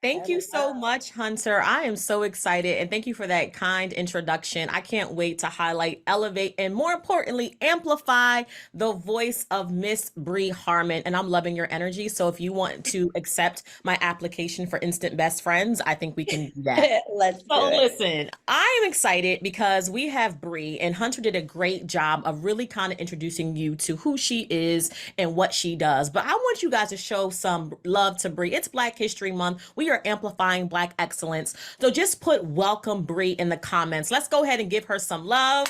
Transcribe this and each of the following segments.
Thank you so much, Hunter. I am so excited and thank you for that kind introduction. I can't wait to highlight, elevate, and more importantly, amplify the voice of Miss Bri Harmon. And I'm loving your energy. So if you want to accept my application for Instant Best Friends, I think we can do that. Let's do So it. listen, I am excited because we have Bri and Hunter did a great job of really kind of introducing you to who she is and what she does. But I want you guys to show some love to Bri. It's Black History Month. We are amplifying Black excellence. So just put welcome Bri in the comments. Let's go ahead and give her some love.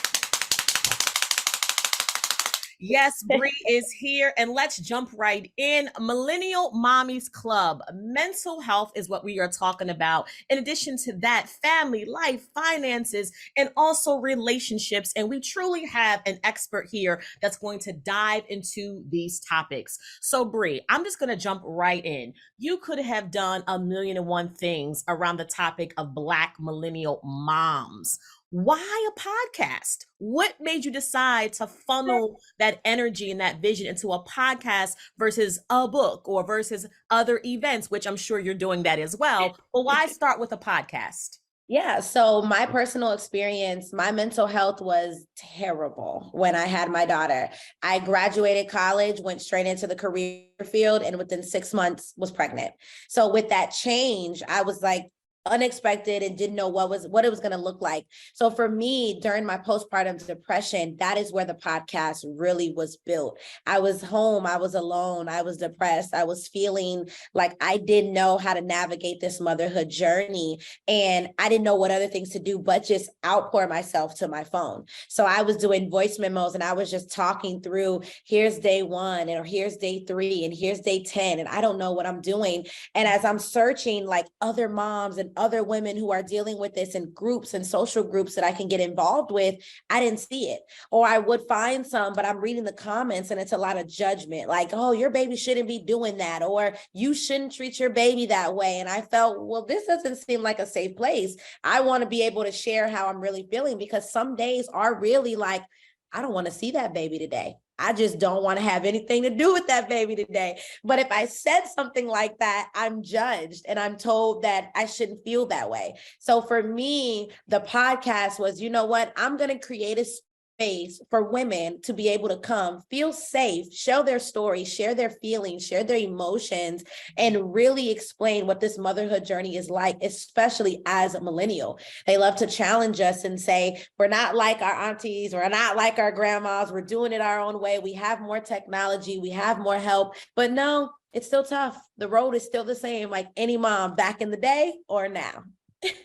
Yes, Bri is here, and let's jump right in. Millennial Mommies Club. Mental health is what we are talking about. In addition to that, family, life, finances, and also relationships. And we truly have an expert here that's going to dive into these topics. So, Bri, I'm just going to jump right in. You could have done a million and one things around the topic of Black millennial moms. Why a podcast? What made you decide to funnel that energy and that vision into a podcast versus a book or versus other events, which I'm sure you're doing that as well? But why start with a podcast? Yeah, so my personal experience, my mental health was terrible when I had my daughter. I graduated college, went straight into the career field, and within 6 months was pregnant. So with that change, I was like, unexpected and didn't know what it was going to look like. So for me, during my postpartum depression, that is where the podcast really was built. I was home, I was alone, I was depressed, I was feeling like I didn't know how to navigate this motherhood journey, and I didn't know what other things to do but just outpour myself to my phone. So I was doing voice memos and I was just talking through, here's day 1 or here's day 3 and here's day 10, and I don't know what I'm doing. And as I'm searching like other moms and other women who are dealing with this in groups and social groups that I can get involved with, I didn't see it. Or I would find some, but I'm reading the comments and it's a lot of judgment, like, oh, your baby shouldn't be doing that, or you shouldn't treat your baby that way. And I felt, well, this doesn't seem like a safe place. I want to be able to share how I'm really feeling, because some days are really like, I don't want to see that baby today. I just don't want to have anything to do with that baby today. But if I said something like that, I'm judged and I'm told that I shouldn't feel that way. So for me, the podcast was, you know what, I'm going to create a space for women to be able to come, feel safe, share their story, share their feelings, share their emotions, and really explain what this motherhood journey is like, especially as a millennial. They love to challenge us and say, we're not like our aunties, we're not like our grandmas, we're doing it our own way. We have more technology, we have more help, but no, it's still tough. The road is still the same, like any mom back in the day or now.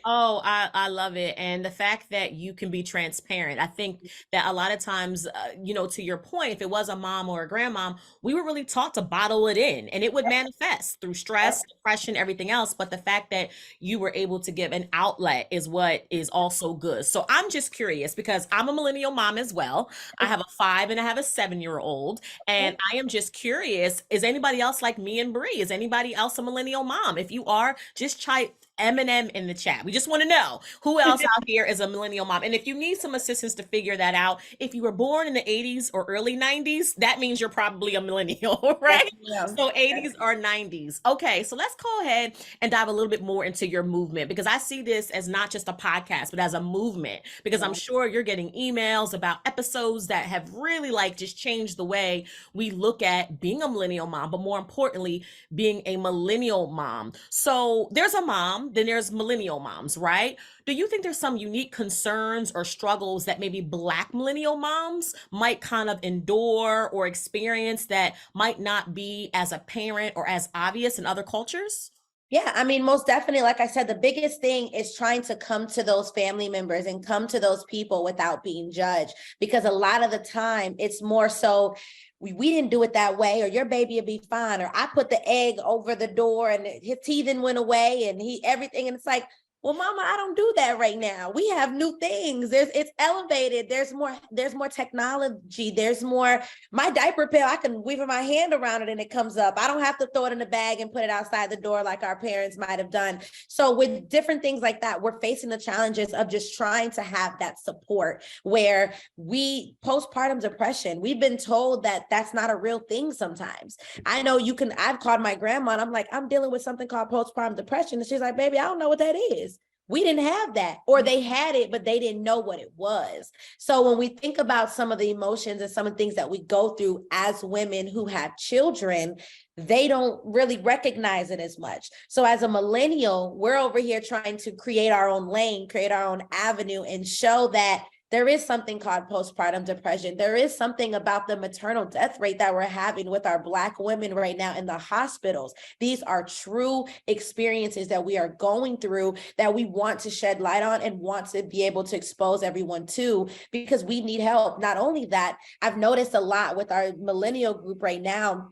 Oh, I love it. And the fact that you can be transparent. I think that a lot of times, to your point, if it was a mom or a grandmom, we were really taught to bottle it in and it would manifest through stress, depression, everything else. But the fact that you were able to give an outlet is what is also good. So I'm just curious because I'm a millennial mom as well. I have a 5 and I have a 7-year old. And I am just curious, is anybody else like me and Bri? Is anybody else a millennial mom? If you are, just type Eminem in the chat. We just want to know who else out here is a millennial mom. And if you need some assistance to figure that out, if you were born in the 80s or early 90s, that means you're probably a millennial, right? So 80s or 90s. Okay, so let's go ahead and dive a little bit more into your movement, because I see this as not just a podcast, but as a movement, because I'm sure you're getting emails about episodes that have really like just changed the way we look at being a millennial mom, but more importantly, being a millennial mom. So there's a mom, then there's millennial moms, right? Do you think there's some unique concerns or struggles that maybe Black millennial moms might kind of endure or experience that might not be as apparent or as obvious in other cultures? Yeah, I mean, most definitely. Like I said, the biggest thing is trying to come to those family members and come to those people without being judged. Because a lot of the time, it's more so, we didn't do it that way, or your baby will be fine, or I put the egg over the door and his teething went away and everything. And it's like, Well, mama, I don't do that right now. We have new things. It's elevated. There's more technology. There's more. My diaper pail, I can weave my hand around it and it comes up. I don't have to throw it in a bag and put it outside the door like our parents might have done. So with different things like that, we're facing the challenges of just trying to have that support where postpartum depression, we've been told that that's not a real thing sometimes. I know I've called my grandma and I'm like, I'm dealing with something called postpartum depression. And she's like, baby, I don't know what that is. We didn't have that, or they had it, but they didn't know what it was. So when we think about some of the emotions and some of the things that we go through as women who have children, they don't really recognize it as much. So as a millennial, we're over here trying to create our own lane, create our own avenue, and show that there is something called postpartum depression. There is something about the maternal death rate that we're having with our Black women right now in the hospitals. These are true experiences that we are going through that we want to shed light on and want to be able to expose everyone to, because we need help. Not only that, I've noticed a lot with our millennial group right now,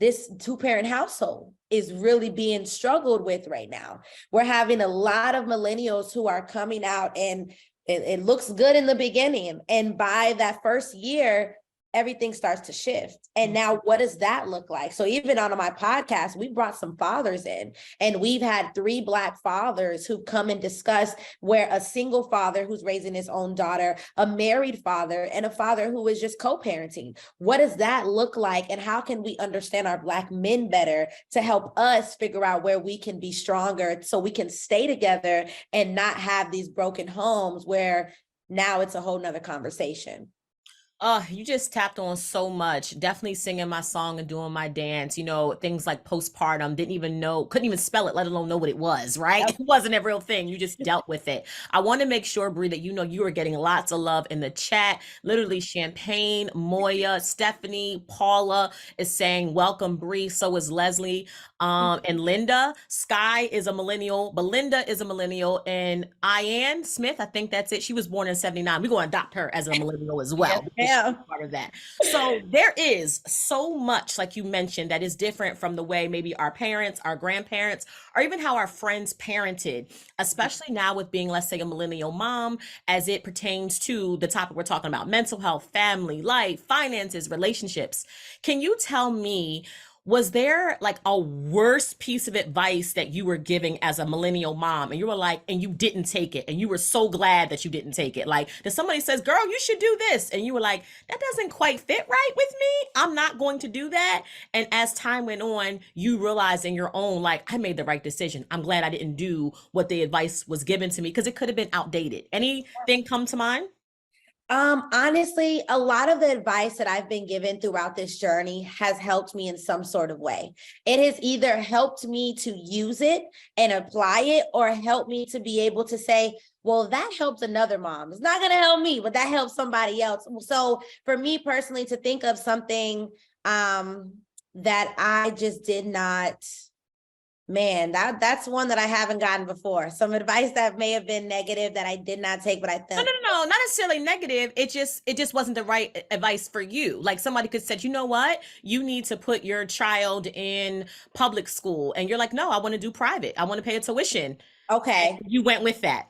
this two-parent household is really being struggled with right now. We're having a lot of millennials who are coming out, and it looks good in the beginning. And by that first year, everything starts to shift. And now what does that look like? So even on my podcast, we brought some fathers in, and we've had 3 Black fathers who come and discuss, where a single father who's raising his own daughter, a married father, and a father who is just co-parenting. What does that look like? And how can we understand our Black men better to help us figure out where we can be stronger so we can stay together and not have these broken homes where now it's a whole nother conversation. You just tapped on so much. Definitely singing my song and doing my dance. Things like postpartum, didn't even know, couldn't even spell it, let alone know what it was, right? Yep. It wasn't a real thing. You just dealt with it. I want to make sure, Bri, that you are getting lots of love in the chat. Literally, Champagne, Moya, Stephanie, Paula is saying, welcome, Bri. So is Leslie. And Linda. Sky is a millennial. Belinda is a millennial. And Ian Smith, I think that's it. She was born in 79. We're going to adopt her as a millennial as well. Yes, Part of that. So there is so much, like you mentioned, that is different from the way maybe our parents, our grandparents, or even how our friends parented, especially now with being, let's say, a millennial mom, as it pertains to the topic we're talking about: mental health, family, life, finances, relationships. Can you tell me, was there like a worse piece of advice that you were giving as a millennial mom, and you were like, and you didn't take it, and you were so glad that you didn't take it? Like, if somebody says, girl, you should do this, and you were like, that doesn't quite fit right with me, I'm not going to do that. And as time went on, you realized in your own, like, I made the right decision. I'm glad I didn't do what the advice was given to me, because it could have been outdated. Anything come to mind? Honestly, a lot of the advice that I've been given throughout this journey has helped me in some sort of way. It has either helped me to use it and apply it, or helped me to be able to say, well, that helps another mom. It's not going to help me, but that helps somebody else. So for me personally, to think of something that I just did not, man, that's one that I haven't gotten before. Some advice that may have been negative that I did not take, but I No, thought, no, no, no, not necessarily negative. It just wasn't the right advice for you. Like, somebody could say, you know what, you need to put your child in public school, and you're like, no, I want to do private. I want to pay a tuition. And okay. you went with that.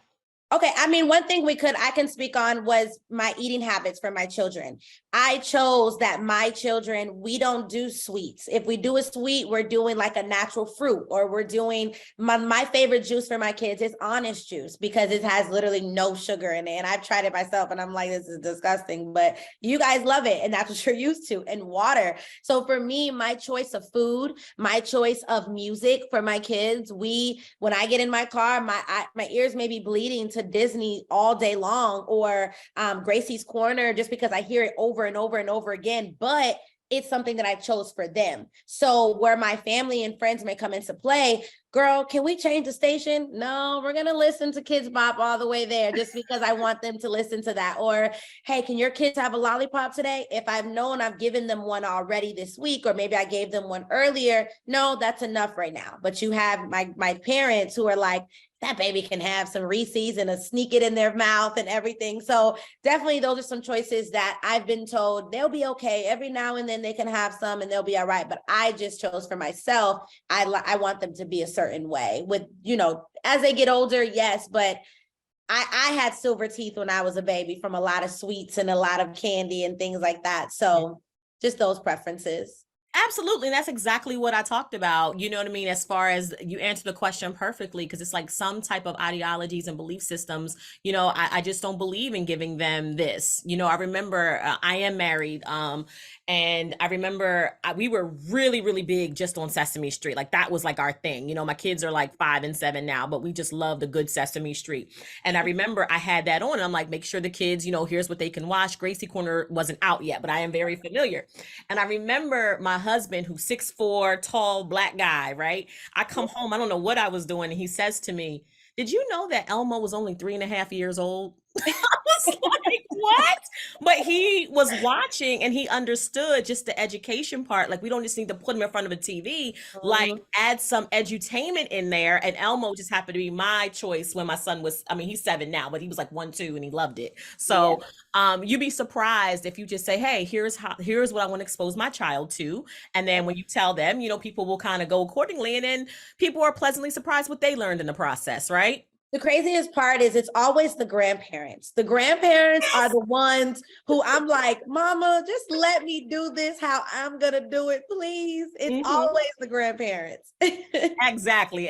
Okay, I mean, one thing I can speak on was my eating habits for my children. I chose that my children, we don't do sweets. If we do a sweet, we're doing like a natural fruit, or we're doing my favorite juice for my kids is Honest juice, because it has literally no sugar in it. And I've tried it myself and I'm like, this is disgusting, but you guys love it. And that's what you're used to, and water. So for me, my choice of food, my choice of music for my kids, when I get in my car, my ears may be bleeding to Disney all day long, or Gracie's Corner, just because I hear it over and over and over again, but it's something that I chose for them. So where my family and friends may come into play, girl, can we change the station? No, we're going to listen to Kids Bop all the way there, just because I want them to listen to that. Or, hey, can your kids have a lollipop today? If I've known I've given them one already this week, or maybe I gave them one earlier, no, that's enough right now. But you have my parents who are like, that baby can have some Reese's and a sneak it in their mouth and everything. So definitely those are some choices that I've been told they'll be okay. Every now and then they can have some and they'll be all right. But I just chose for myself. I want them to be a certain way with, as they get older, yes, but I had silver teeth when I was a baby from a lot of sweets and a lot of candy and things like that. So just those preferences. Absolutely. And that's exactly what I talked about. You know what I mean? As far as you answer the question perfectly, because it's like some type of ideologies and belief systems, I just don't believe in giving them this. I remember I am married. And I remember we were really, really big just on Sesame Street. Like that was like our thing. My kids are like 5 and 7 now, but we just love the good Sesame Street. And I remember I had that on. And I'm like, make sure the kids, here's what they can watch. Gracie Corner wasn't out yet, but I am very familiar. And I remember my husband, who's 6'4", tall, black guy, right? I come home, I don't know what I was doing. And he says to me, did you know that Elmo was only 3.5 years old? I was like, what? But he was watching and he understood just the education part. Like, we don't just need to put him in front of a TV, like add some edutainment in there. And Elmo just happened to be my choice when my son was, he's 7 now, but he was like 1, 2, and he loved it. So you'd be surprised if you just say, hey, here's what I want to expose my child to. And then when you tell them, people will kind of go accordingly. And then people are pleasantly surprised what they learned in the process, right? The craziest part is it's always the grandparents. The grandparents are the ones who I'm like, Mama, just let me do this how I'm going to do it, please. It's always the grandparents. Exactly.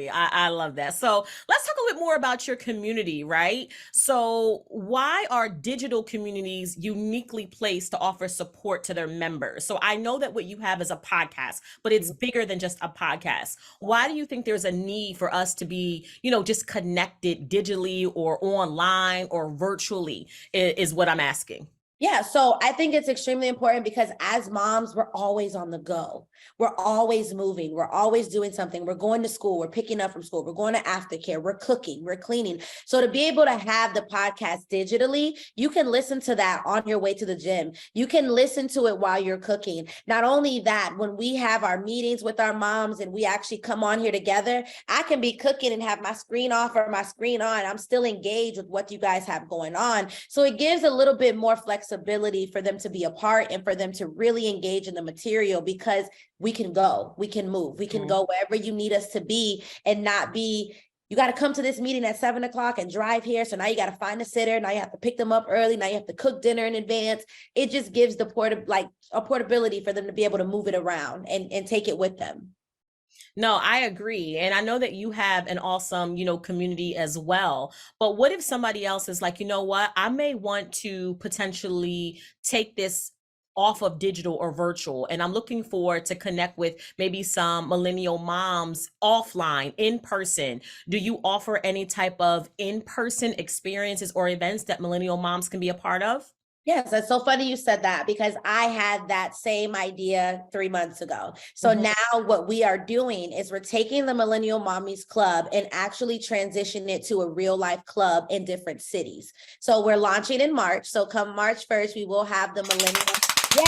I love that. So let's talk a little bit more about your community, right? So why are digital communities uniquely placed to offer support to their members? So I know that what you have is a podcast, but it's bigger than just a podcast. Why do you think there's a need for us to be, just connected digitally or online or virtually is what I'm asking. Yeah, so I think it's extremely important because as moms, we're always on the go. We're always moving. We're always doing something. We're going to school. We're picking up from school. We're going to aftercare. We're cooking. We're cleaning. So to be able to have the podcast digitally, you can listen to that on your way to the gym. You can listen to it while you're cooking. Not only that, when we have our meetings with our moms and we actually come on here together, I can be cooking and have my screen off or my screen on. I'm still engaged with what you guys have going on. So it gives a little bit more flexibility for them to be a part and for them to really engage in the material because we can move, we can go wherever you need us to be and not be, you got to come to this meeting at 7 o'clock and drive here. So now you got to find a sitter. Now you have to pick them up early. Now you have to cook dinner in advance. It just gives the portability for them to be able to move it around and take it with them. No, I agree. And I know that you have an awesome, community as well. But what if somebody else is like, you know what, I may want to potentially take this off of digital or virtual, and I'm looking forward to connect with maybe some millennial moms offline, in person. Do you offer any type of in-person experiences or events that millennial moms can be a part of? Yes, that's so funny you said that because I had that same idea 3 months ago. So now what we are doing is we're taking the Millennial Mommies Club and actually transitioning it to a real life club in different cities. So we're launching in March. So come March 1st, we will have the Millennial. Yay!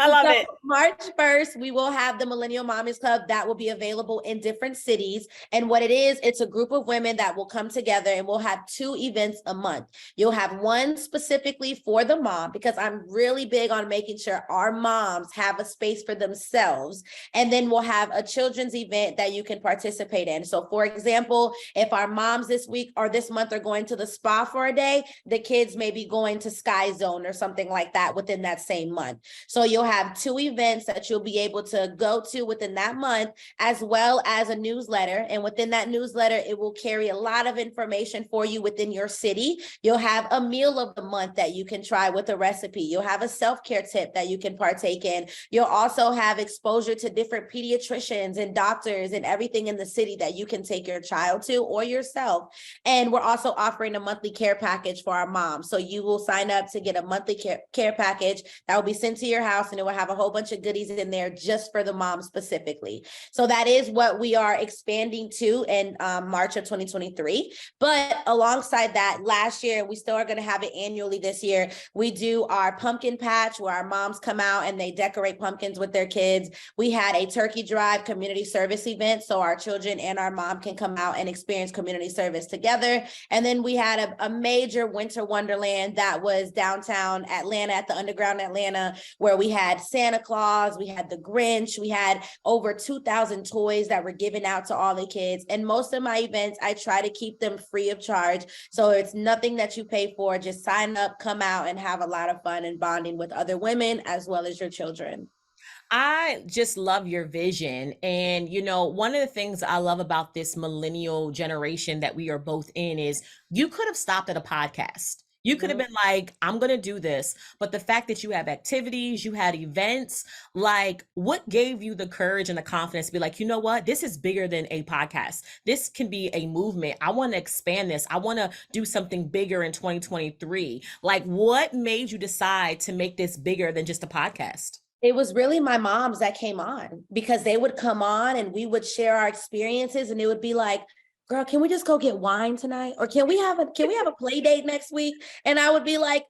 I love it. March 1st, we will have the Millennial Mommies Club that will be available in different cities. And what it is, it's a group of women that will come together and we'll have 2 events a month. You'll have one specifically for the mom, because I'm really big on making sure our moms have a space for themselves. And then we'll have a children's event that you can participate in. So for example, if our moms this week or this month are going to the spa for a day, the kids may be going to Sky Zone or something like that within that same month. So you'll have 2 events that you'll be able to go to within that month, as well as a newsletter. And within that newsletter, it will carry a lot of information for you within your city. You'll have a meal of the month that you can try with a recipe. You'll have a self-care tip that you can partake in. You'll also have exposure to different pediatricians and doctors and everything in the city that you can take your child to or yourself. And we're also offering a monthly care package for our moms. So you will sign up to get a monthly care package that will be sent to your house, and and it will have a whole bunch of goodies in there just for the mom specifically. So that is what we are expanding to in March of 2023. But alongside that, last year, we still are going to have it annually this year. We do our pumpkin patch where our moms come out and they decorate pumpkins with their kids. We had a turkey drive community service event so our children and our mom can come out and experience community service together. And then we had a major winter wonderland that was downtown Atlanta at the Underground Atlanta, where we had Santa Claus, we had the Grinch, we had over 2,000 toys that were given out to all the kids. And most of my events, I try to keep them free of charge. So it's nothing that you pay for. Just sign up, come out, and have a lot of fun and bonding with other women as well as your children. I just love your vision. And, you know, one of the things I love about this millennial generation that we are both in is you could have stopped at a podcast. You could have been like, I'm going to do this. But the fact that you have activities, you had events, like what gave you the courage and the confidence to be like, you know what, this is bigger than a podcast. This can be a movement. I want to expand this. I want to do something bigger in 2023. Like what made you decide to make this bigger than just a podcast? It was really my moms that came on because they would come on and we would share our experiences and it would be like, girl, can we just go get wine tonight? Or can we have a play date next week? And I would be like,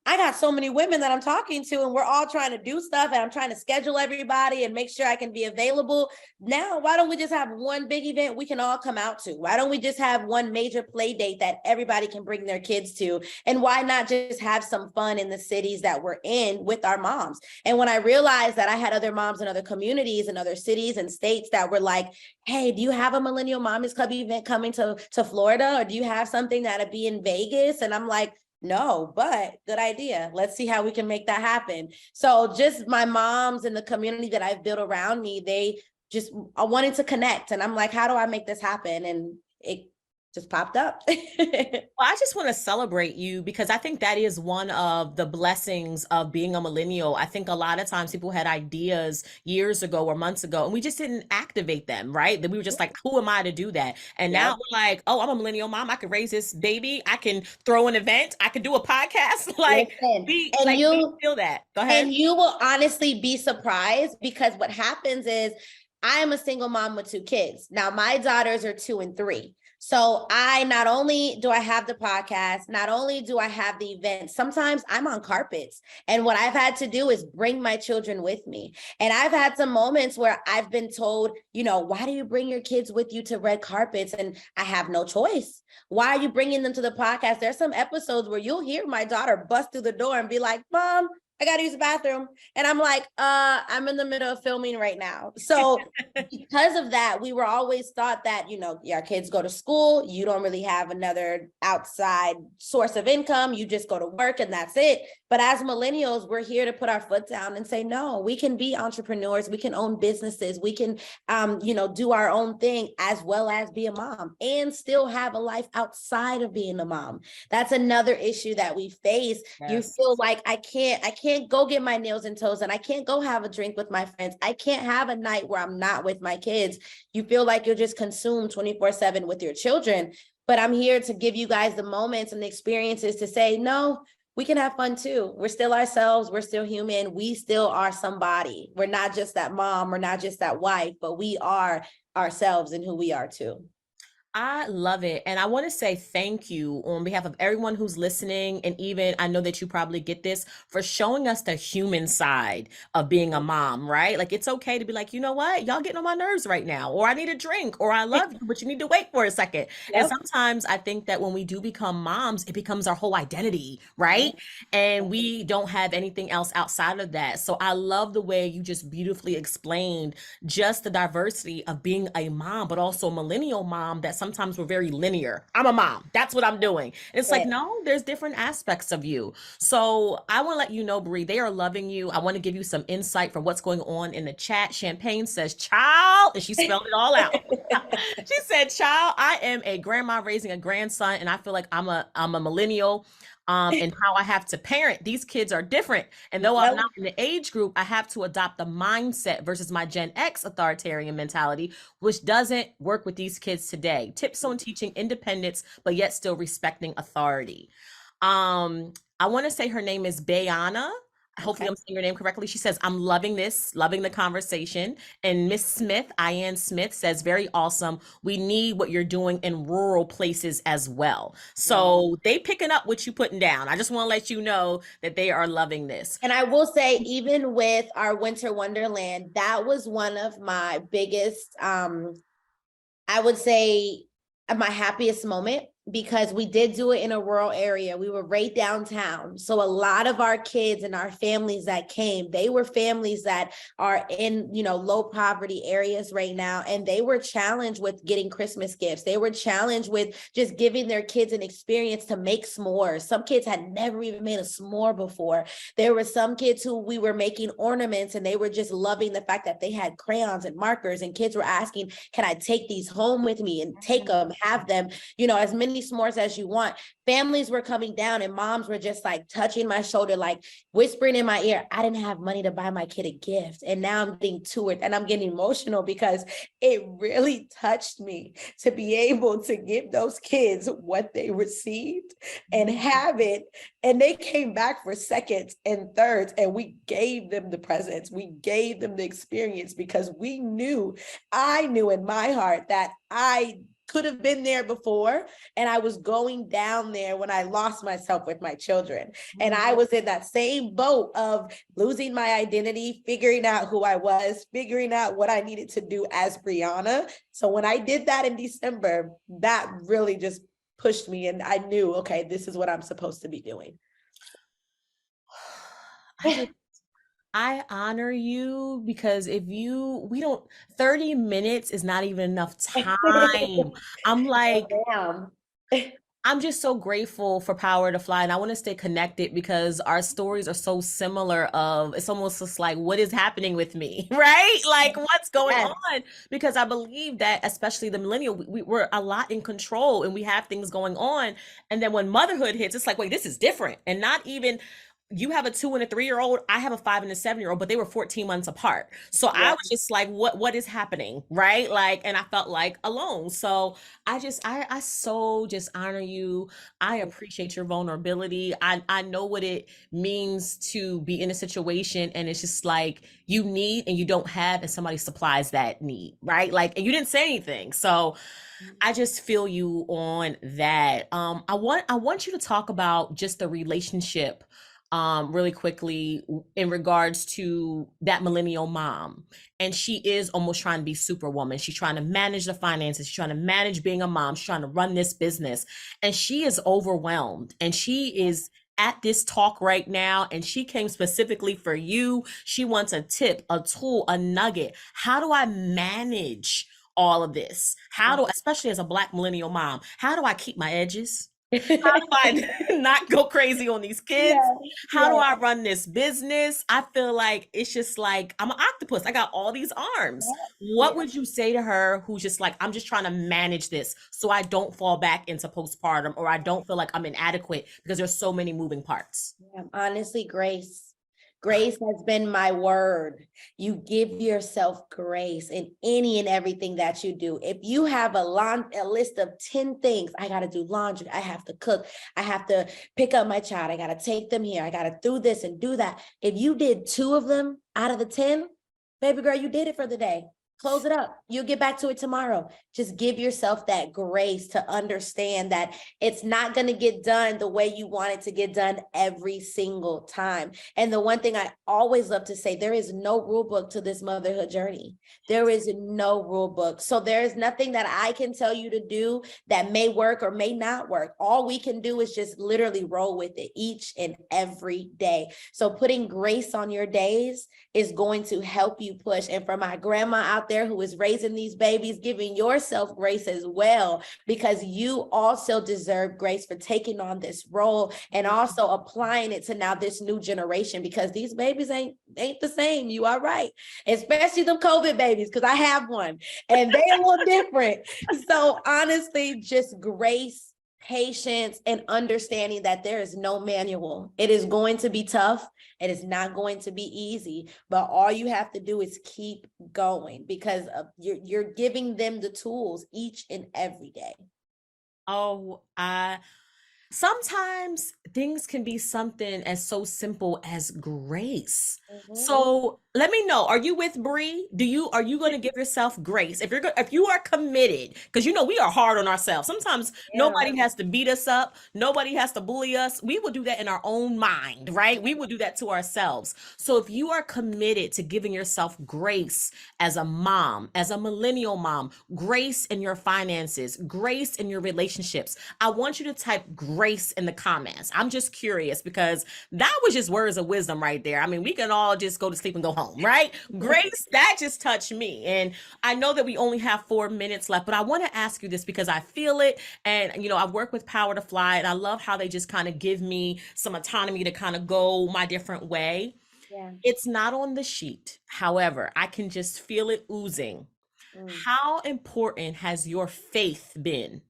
I got so many women that I'm talking to and we're all trying to do stuff and I'm trying to schedule everybody and make sure I can be available. Now, why don't we just have one big event we can all come out to? Why don't we just have one major play date that everybody can bring their kids to? And why not just have some fun in the cities that we're in with our moms? And when I realized that I had other moms in other communities and other cities and states that were like, hey, do you have a Millennial Mommies Club event coming to Florida? Or do you have something that'll be in Vegas? And I'm like, no, but good idea. Let's see how we can make that happen. So just my moms and the community that I've built around me, they just are wanting to connect. And I'm like, how do I make this happen? And it just popped up. Well, I just want to celebrate you because I think that is one of the blessings of being a millennial. I think a lot of times people had ideas years ago or months ago, and we just didn't activate them, right? That we were just like, who am I to do that? And now Yep. we're like, oh, I'm a millennial mom. I can raise this baby. I can throw an event. I can do a podcast. Like Listen, and we you feel that. Go ahead. and you will honestly be surprised because what happens is I am a single mom with 2 kids. Now my daughters are 2 and 3. So I not only do I have the podcast, not only do I have the event, sometimes I'm on carpets. And what I've had to do is bring my children with me. And I've had some moments where I've been told, you know, why do you bring your kids with you to red carpets? And I have no choice. Why are you bringing them to the podcast? There's some episodes where you'll hear my daughter bust through the door and be like, Mom, I got to use the bathroom. And I'm like, I'm in the middle of filming right now. So because of that, we were always thought that, you know, your kids go to school, you don't really have another outside source of income. You just go to work and that's it. But as millennials, we're here to put our foot down and say, no, we can be entrepreneurs. We can own businesses. We can, do our own thing as well as be a mom and still have a life outside of being a mom. That's another issue that we face. Yes. You feel like I can't go get my nails and toes and I can't go have a drink with my friends. I can't have a night where I'm not with my kids. You feel like you're just consumed 24/7 with your children. But I'm here to give you guys the moments and the experiences to say, no, we can have fun too. We're still ourselves. We're still human. We still are somebody. We're not just that mom. We're not just that wife, but we are ourselves and who we are too. I love it. And I want to say thank you on behalf of everyone who's listening. And even I know that you probably get this for showing us the human side of being a mom, right? Like it's okay to be like, you know what? Y'all getting on my nerves right now, or I need a drink, or I love you, but you need to wait for a second. Yep. And sometimes I think that when we do become moms, it becomes our whole identity, right? And we don't have anything else outside of that. So I love the way you just beautifully explained just the diversity of being a mom, but also a millennial mom that sometimes we're very linear. I'm a mom. That's what I'm doing. And it's like, no, there's different aspects of you. So I want to let you know, Bri, they are loving you. I want to give you some insight from what's going on in the chat. Champagne says, child, and she spelled it all out. She said, child, I am a grandma raising a grandson, and I feel like I'm a millennial. And how I have to parent. These kids are different. And though I'm not in the age group, I have to adopt the mindset versus my Gen X authoritarian mentality, which doesn't work with these kids today. Tips on teaching independence, but yet still respecting authority. I want to say her name is Bayana. hopefully Okay. I'm saying your name correctly. She says, I'm loving this, loving the conversation. And Miss Smith, Ian Smith, says, very awesome. We need what you're doing in rural places as well. Wow. So they picking up what you putting down. I just want to let you know that they are loving this. And I will say, even with our Winter Wonderland, that was one of my biggest, I would say, my happiest moment, because we did do it in a rural area. We were right downtown. So a lot of our kids and our families that came, they were families that are in, low poverty areas right now. And they were challenged with getting Christmas gifts. They were challenged with just giving their kids an experience to make s'mores. Some kids had never even made a s'more before. There were some kids who we were making ornaments, and they were just loving the fact that they had crayons and markers, and kids were asking, can I take these home with me and take them, have them, as many s'mores as you want. Families were coming down, and moms were just like touching my shoulder, like whispering in my ear, I didn't have money to buy my kid a gift. And now I'm getting to it, and I'm getting emotional because it really touched me to be able to give those kids what they received and have it. And they came back for seconds and thirds, and we gave them the presents. We gave them the experience, because I knew in my heart that I could have been there before, and I was going down there when I lost myself with my children. And I was in that same boat of losing my identity, figuring out who I was, figuring out what I needed to do as Brianna. So when I did that in December, that really just pushed me, and I knew, okay, this is what I'm supposed to be doing. I honor you, because we don't, 30 minutes is not even enough time. I'm like, Damn. I'm just so grateful for Power to Fly, and I want to stay connected because our stories are so similar. Of it's almost just like, what is happening with me, right? Like, what's going Yes. on? Because I believe that, especially the millennial, we're a lot in control, and we have things going on. And then when motherhood hits, it's like, wait, this is different, and not even. You have a 2 and a 3-year-old. I have a 5 and a 7-year-old, but they were 14 months apart. So I Yeah. was just like, what is happening, right? Like, and I felt like alone. So I so just honor you. I appreciate your vulnerability. I know what it means to be in a situation, and it's just like you need and you don't have, and somebody supplies that need, right? Like, and you didn't say anything. So I just feel you on that. I want you to talk about just the relationship really quickly in regards to that millennial mom. And she is almost trying to be superwoman. She's trying to manage the finances, she's trying to manage being a mom, she's trying to run this business, and she is overwhelmed, and she is at this talk right now, and she came specifically for you. She wants a tip, a tool, a nugget. How do I manage all of this? How do, especially as a Black millennial mom, how do I keep my edges? How do I not go crazy on these kids? Yeah. How do Yeah. I run this business? I feel like it's just like I'm an octopus. I got all these arms. Yeah. What would you say to her who's just like, I'm just trying to manage this so I don't fall back into postpartum, or I don't feel like I'm inadequate because there's so many moving parts? Yeah, honestly, grace. Grace has been my word. You give yourself grace in any and everything that you do. If you have a list of 10 things, I got to do laundry, I have to cook, I have to pick up my child, I got to take them here, I got to do this and do that. If you did 2 of them out of the 10, baby girl, you did it for the day. Close it up. You'll get back to it tomorrow. Just give yourself that grace to understand that it's not going to get done the way you want it to get done every single time. And the one thing I always love to say, there is no rule book to this motherhood journey. There is no rule book. So there is nothing that I can tell you to do that may work or may not work. All we can do is just literally roll with it each and every day. So putting grace on your days is going to help you push. And for my grandma out there who is raising these babies, giving yourself grace as well, because you also deserve grace for taking on this role and also applying it to now this new generation, because these babies ain't the same. You are right. Especially them COVID babies, because I have one and they a little different. So honestly, just grace, patience, and understanding that there is no manual. It is going to be tough. It is not going to be easy, but all you have to do is keep going, because you're giving them the tools each and every day. Oh, Sometimes things can be something as so simple as grace. Mhm. So let me know, are you with Bree? Are you going to give yourself grace? If you are committed, because you know we are hard on ourselves. Sometimes Yeah. nobody has to beat us up, nobody has to bully us. We will do that in our own mind, right? We will do that to ourselves. So if you are committed to giving yourself grace as a mom, as a millennial mom, grace in your finances, grace in your relationships, I want you to type grace in the comments. I'm just curious because that was just words of wisdom right there. I mean, we can all just go to sleep and go home, right? Grace, that just touched me. And I know that we only have 4 minutes left, but I want to ask you this because I feel it. And, you know, I've worked with Power to Fly and I love how they just kind of give me some autonomy to kind of go my different way. Yeah. It's not on the sheet. However, I can just feel it oozing. Mm. How important has your faith been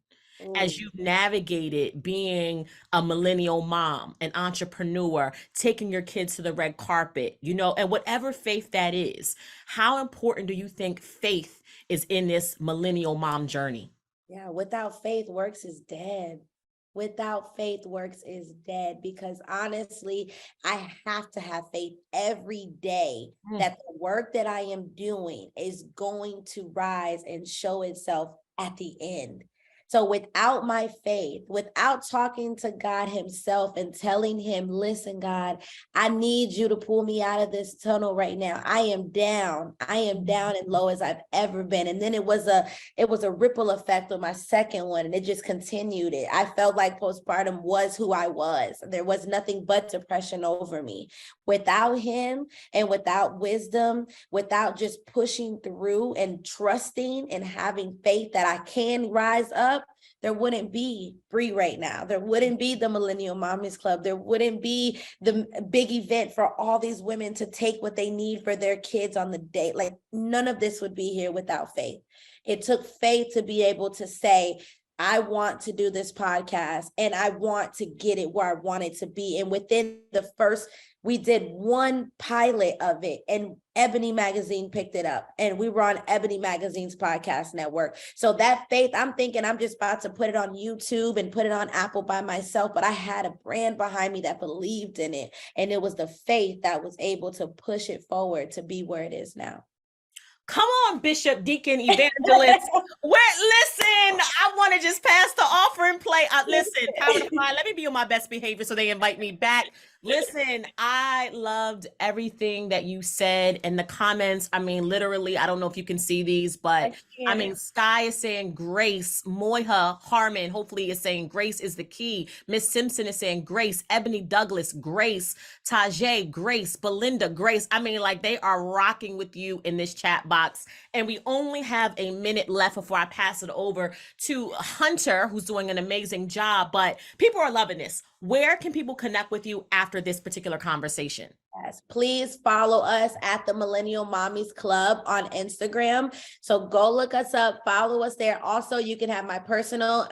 as Ooh. you navigated being a millennial mom, an entrepreneur, taking your kids to the red carpet, you know, and whatever faith that is? How important do you think faith is in this millennial mom journey? Yeah, without faith, works is dead. Without faith, works is dead because honestly, I have to have faith every day Mm. that the work that I am doing is going to rise and show itself at the end. So without my faith, without talking to God Himself and telling Him, listen, God, I need you to pull me out of this tunnel right now. I am down. I am down and low as I've ever been. And then it was a ripple effect on my second one, and it just continued it. I felt like postpartum was who I was. There was nothing but depression over me. Without Him and without wisdom, without just pushing through and trusting and having faith that I can rise up, there wouldn't be Bri right now. There wouldn't be the Millennial Mommies Club. There wouldn't be the big event for all these women to take what they need for their kids on the date. Like none of this would be here without faith. It took faith to be able to say, I want to do this podcast and I want to get it where I want it to be. And within the first, we did one pilot of it and Ebony Magazine picked it up and we were on Ebony Magazine's podcast network. So that faith, I'm thinking I'm just about to put it on YouTube and put it on Apple by myself, but I had a brand behind me that believed in it. And it was the faith that was able to push it forward to be where it is now. Come on, Bishop, Deacon, Evangelist. Listen, I want to just pass the offering plate. Listen, Power to Fly, let me be on my best behavior so they invite me back. Listen, I loved everything that you said in the comments. I mean, literally, I don't know if you can see these, but I mean, Sky is saying grace. Moiha Harmon, hopefully, is saying grace is the key. Miss Simpson is saying grace. Ebony Douglas, grace. Tajay, grace. Belinda, grace. I mean, like they are rocking with you in this chat box. And we only have a minute left before I pass it over to Hunter, who's doing an amazing job. But people are loving this. Where can people connect with you after this particular conversation? Yes, please follow us at the Millennial Mommies Club on Instagram. So go look us up, follow us there. Also, you can have my personal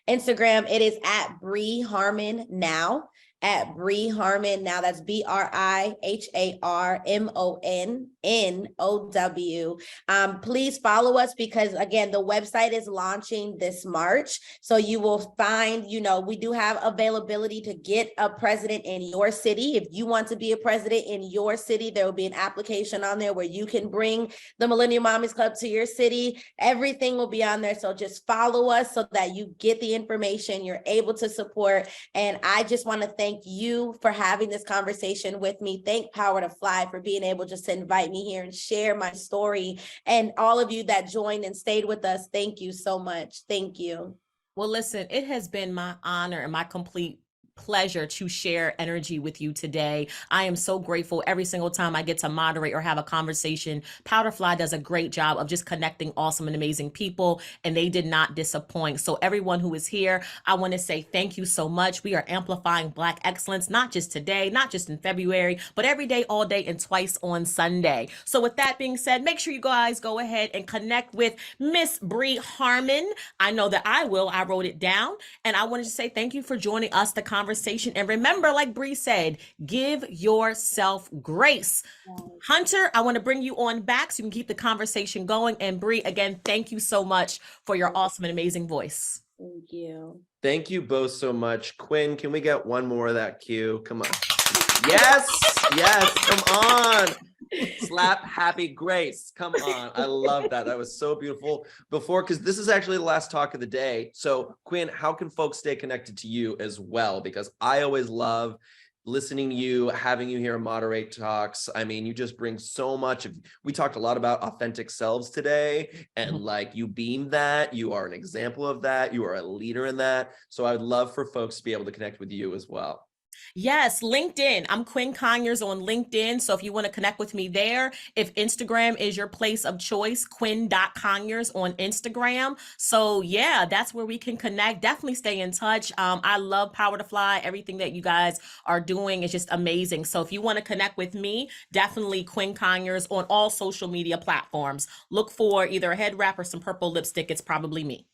Instagram. It is at Bri Harmon now. At Bri Harmon now. That's BriHarmonNow. Please follow us because again, the website is launching this March. So you will find, we do have availability to get a president in your city. If you want to be a president in your city, there will be an application on there where you can bring the Millennial Mommies Club to your city. Everything will be on there. So just follow us so that you get the information, you're able to support. And I just want to thank you for having this conversation with me. Thank Power to Fly for being able just to invite me here and share my story. And all of you that joined and stayed with us, thank you so much. Thank you. Well, listen, it has been my honor and my complete pleasure to share energy with you today. I am so grateful every single time I get to moderate or have a conversation. Powderfly does a great job of just connecting awesome and amazing people, and they did not disappoint. So everyone who is here, I want to say thank you so much. We are amplifying Black excellence, not just today, not just in February, but every day, all day, and twice on Sunday. So with that being said, make sure you guys go ahead and connect with Miss Bri Harmon. I know that I will. I wrote it down, and I wanted to say thank you for joining us, the conversation. And remember, like Bri said, give yourself grace. Hunter, I want to bring you on back so you can keep the conversation going. And Bri, again, thank you so much for your awesome and amazing voice. Thank you. Thank you both so much. Quinn, can we get one more of that cue? Come on. Yes, yes, come on. Slap happy grace. Come on. I love that. That was so beautiful. Because this is actually the last talk of the day. So Quinn, how can folks stay connected to you as well? Because I always love listening to you, having you here moderate talks. I mean, you just bring so much of, we talked a lot about authentic selves today, and like you beam that, you are an example of that, you are a leader in that. So I would love for folks to be able to connect with you as well. Yes, LinkedIn. I'm Quinn Conyers on LinkedIn. So if you want to connect with me there, if Instagram is your place of choice, Quinn.Conyers on Instagram. So yeah, that's where we can connect. Definitely stay in touch. I love Power to Fly. Everything that you guys are doing is just amazing. So if you want to connect with me, definitely Quinn Conyers on all social media platforms. Look for either a head wrap or some purple lipstick. It's probably me.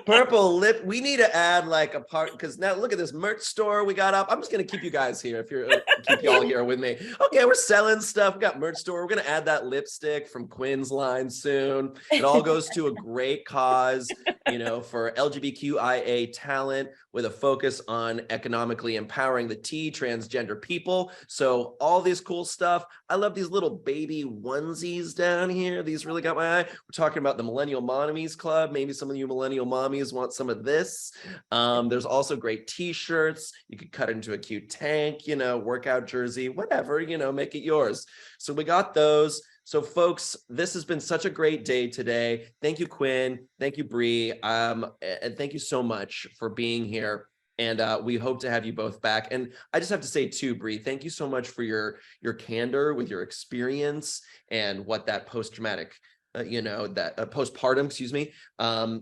Purple lip. We need to add like a part, because now look at this merch store we got up. I'm just gonna keep you guys here if you're keep you all here with me. Okay, we're selling stuff. We got merch store. We're gonna add that lipstick from Quinn's line soon. It all goes to a great cause, you know, for LGBTQIA talent with a focus on economically empowering the transgender people. So all this cool stuff. I love these little baby onesies down here. These really got my eye. We're talking about the Millennial Mommies Club. Maybe some of you millennial mommies want some of this. There's also great t-shirts. You could cut it into a cute tank, you know, workout jersey, whatever, you know, make it yours. So we got those. So folks, this has been such a great day today. Thank you, Quinn. Thank you, Bri. And thank you so much for being here. And we hope to have you both back. And I just have to say too, Bri, thank you so much for your candor with your experience and what that post-traumatic you know, that postpartum, excuse me,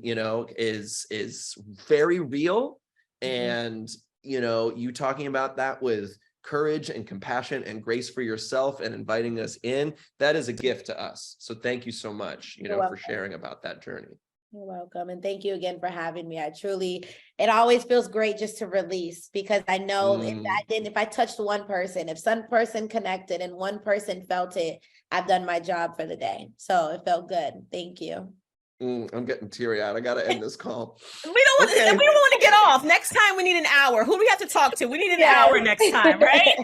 you know, is very real. And, you know, you talking about that with courage and compassion and grace for yourself and inviting us in, that is a gift to us. So thank you so much, you know, for sharing about that journey. You're welcome. And thank you again for having me. It always feels great just to release, because I know if I touched one person, if some person connected and one person felt it, I've done my job for the day. So it felt good. Thank you. I'm getting teary-eyed. I got to end this call. We don't want to get off. Next time we need an hour. Who do we have to talk to? We need an hour next time, right?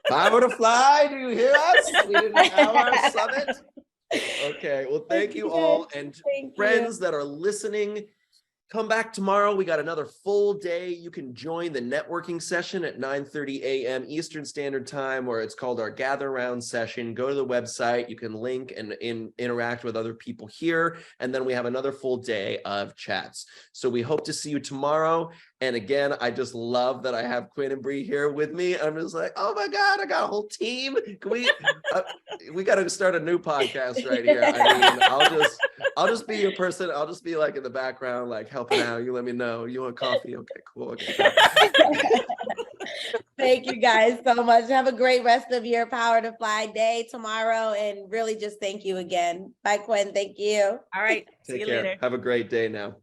Power to Fly. Do you hear us? We need an hour summit. Okay, well, thank you all. And friends that are listening, come back tomorrow. We got another full day. You can join the networking session at 9:30 a.m. Eastern Standard Time, where it's called our Gather Round session. Go to the website. You can link and interact with other people here. And then we have another full day of chats. So we hope to see you tomorrow. And again, I just love that I have Quinn and Bri here with me. I'm just like, oh my God, I got a whole team. Can we got to start a new podcast right here. I mean, I'll just be your person. I'll just be like in the background, like helping out. You let me know. You want coffee? Okay, cool. Okay. Thank you guys so much. Have a great rest of your Power to Fly day tomorrow. And really just thank you again. Bye, Quinn. Thank you. All right. Take care. Later. Have a great day now.